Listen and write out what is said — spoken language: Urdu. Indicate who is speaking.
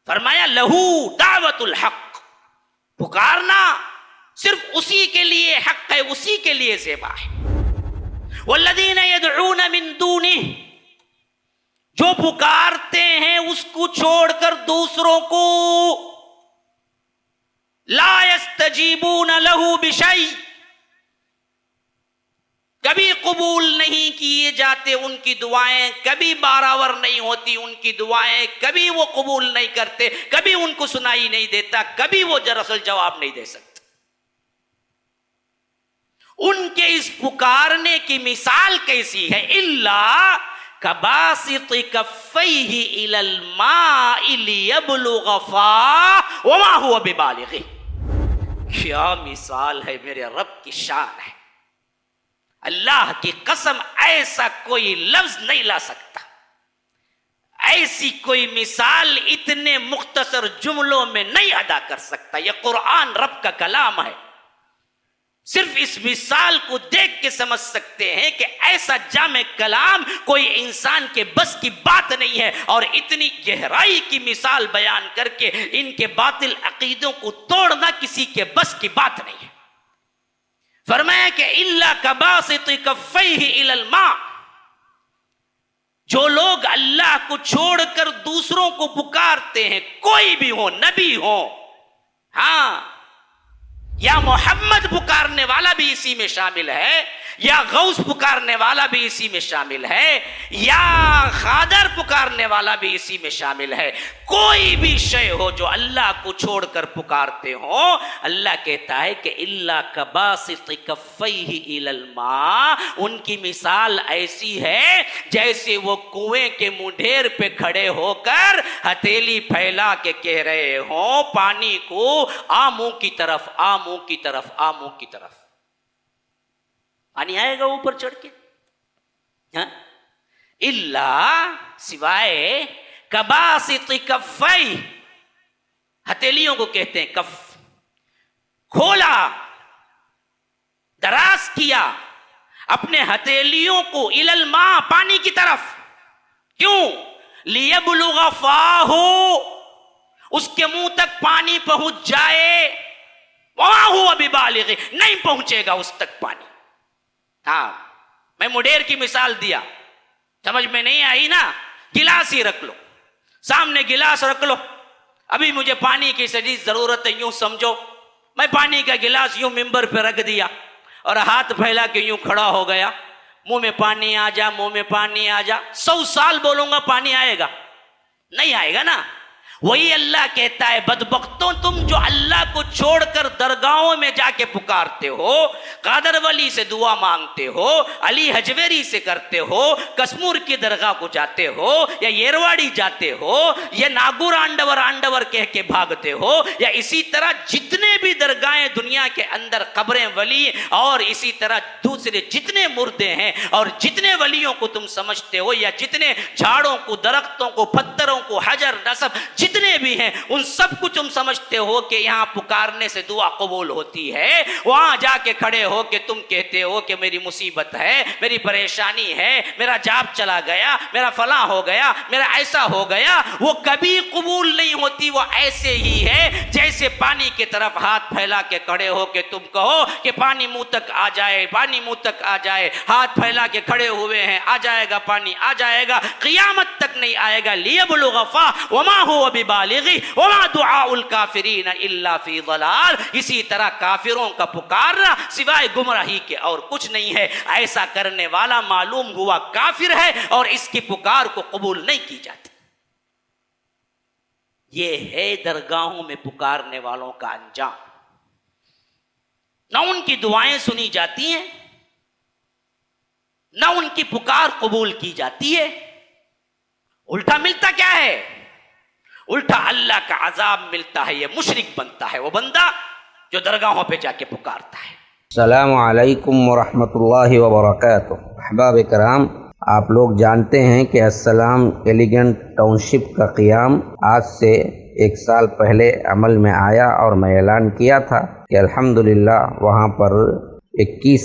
Speaker 1: فرمایا لہو دعوت الحق، پکارنا صرف اسی کے لیے حق ہے، اسی کے لیے زیبا ہے۔ والذین یدعون من دونہ، جو پکارتے ہیں اس کو چھوڑ کر دوسروں کو، لا یستجیبون لہ بشیء، کبھی قبول نہیں کیے جاتے ان کی دعائیں، کبھی بارآور نہیں ہوتی ان کی دعائیں، کبھی وہ قبول نہیں کرتے، کبھی ان کو سنائی نہیں دیتا، کبھی وہ دراصل جواب نہیں دے سکتے۔ ان کے اس پکارنے کی مثال کیسی ہے؟ الا کباسط کفیہ الی الماء لیبلغ فاہ وما هو ببالغہ۔ کیا مثال ہے، میرے رب کی شان ہے، اللہ کی قسم ایسا کوئی لفظ نہیں لا سکتا، ایسی کوئی مثال اتنے مختصر جملوں میں نہیں ادا کر سکتا۔ یہ قرآن رب کا کلام ہے، صرف اس مثال کو دیکھ کے سمجھ سکتے ہیں کہ ایسا جامع کلام کوئی انسان کے بس کی بات نہیں ہے، اور اتنی گہرائی کی مثال بیان کر کے ان کے باطل عقیدوں کو توڑنا کسی کے بس کی بات نہیں ہے۔ فرمایا کہ الا کباسط کفیہ الی الماء، جو لوگ اللہ کو چھوڑ کر دوسروں کو پکارتے ہیں، کوئی بھی ہو، نبی ہو، ہاں، یا محمد پکارنے والا بھی اسی میں شامل ہے، یا غوث پکارنے والا بھی اسی میں شامل ہے، یا خادر پکارنے والا بھی اسی میں شامل ہے، کوئی بھی شے ہو جو اللہ کو چھوڑ کر پکارتے ہو، اللہ کہتا ہے کہ الا کباسط کفیہ الی الماء، ان کی مثال ایسی ہے جیسے وہ کنویں کے منڈھیر پہ کھڑے ہو کر ہتھیلی پھیلا کے کہہ رہے ہوں پانی کو آ منہ کی طرف، آ منہ کی طرف، آ منہ کی طرف۔ پانی آئے گا اوپر چڑھ کے؟ الا سوائے کباسط کفیہ، ہتھیلیوں کو کہتے ہیں کف، کھولا، دراز کیا اپنے ہتھیلیوں کو الی الماء، پانی کی طرف، کیوں؟ لیبلغ فاہ، اس کے منہ تک پانی پہنچ جائے، وما هو ببالغ، نہیں پہنچے گا اس تک پانی۔ ہاں، میں مڈیر کی مثال دیا، سمجھ میں نہیں آئی نا؟ گلاس ہی رکھ لو، سامنے گلاس رکھ لو، ابھی مجھے پانی کی شدید ضرورت ہے، یوں سمجھو میں پانی کا گلاس یوں ممبر پہ رکھ دیا اور ہاتھ پھیلا کے یوں کھڑا ہو گیا، منہ میں پانی آ جا، منہ میں پانی آ جا، 100 سال بولوں گا پانی آئے گا؟ نہیں آئے گا نا۔ وہی اللہ کہتا ہے بدبختوں، تم جو اللہ کو چھوڑ کر درگاہوں میں جا کے پکارتے ہو، قادر ولی سے دعا مانگتے ہو، علی حجویری سے کرتے ہو، کسمور کی درگاہ کو جاتے ہو، یا یرواڑی جاتے ہو، یا ناگور آنڈور کہہ کے بھاگتے ہو، یا اسی طرح جتنے بھی درگاہیں دنیا کے اندر قبریں ولی اور اسی طرح دوسرے جتنے مردے ہیں اور جتنے ولیوں کو تم سمجھتے ہو، یا جتنے جھاڑوں کو، درختوں کو، پتھروں کو، حجر نصب جتنے بھی ہیں، ان سب کو تم سمجھتے ہو کہ یہاں پکارنے سے دعا قبول ہوتی ہے، وہاں جا کے کھڑے ہو کے تم کہتے ہو کہ میری مصیبت ہے، میری پریشانی ہے، میرا جاب چلا گیا، میرا فلاں ہو گیا، میرا ایسا ہو گیا، وہ کبھی قبول نہیں ہوتی۔ وہ ایسے ہی ہے جیسے پانی کی طرف ہاتھ پھیلا کے کھڑے ہو کے تم کہو کہ پانی منہ تک آ جائے، پانی منہ تک آ جائے، ہاتھ پھیلا کے کھڑے ہوئے ہیں، آ جائے گا پانی، آ جائے گا، قیامت تک نہیں آئے گا۔ لیبلغ فاہ وما هو ببالغ وما دعاء الکافرین الا فی ضلال۔ اسی طرح کافروں کا پکارنا سوائے گمراہی کے اور کچھ نہیں ہے۔ ایسا کرنے والا معلوم ہوا کافر ہے اور اس کی پکار کو قبول نہیں کی جاتی۔ یہ ہے درگاہوں میں پکارنے والوں کا انجام۔ نہ ان کی دعائیں سنی جاتی ہیں، نہ ان کی پکار قبول کی جاتی ہے۔ الٹا ملتا کیا ہے؟ الٹا اللہ کا عذاب ملتا ہے۔ یہ مشرک بنتا ہے وہ بندہ جو درگاہوں پہ جا کے پکارتا ہے۔
Speaker 2: السلام علیکم ورحمۃ اللہ وبرکاتہ۔ احباب کرام، آپ لوگ جانتے ہیں کہ السلام ایلیگنٹ ٹاؤن شپ کا قیام آج سے 1 سال پہلے عمل میں آیا، اور میں اعلان کیا تھا کہ الحمدللہ وہاں پر 21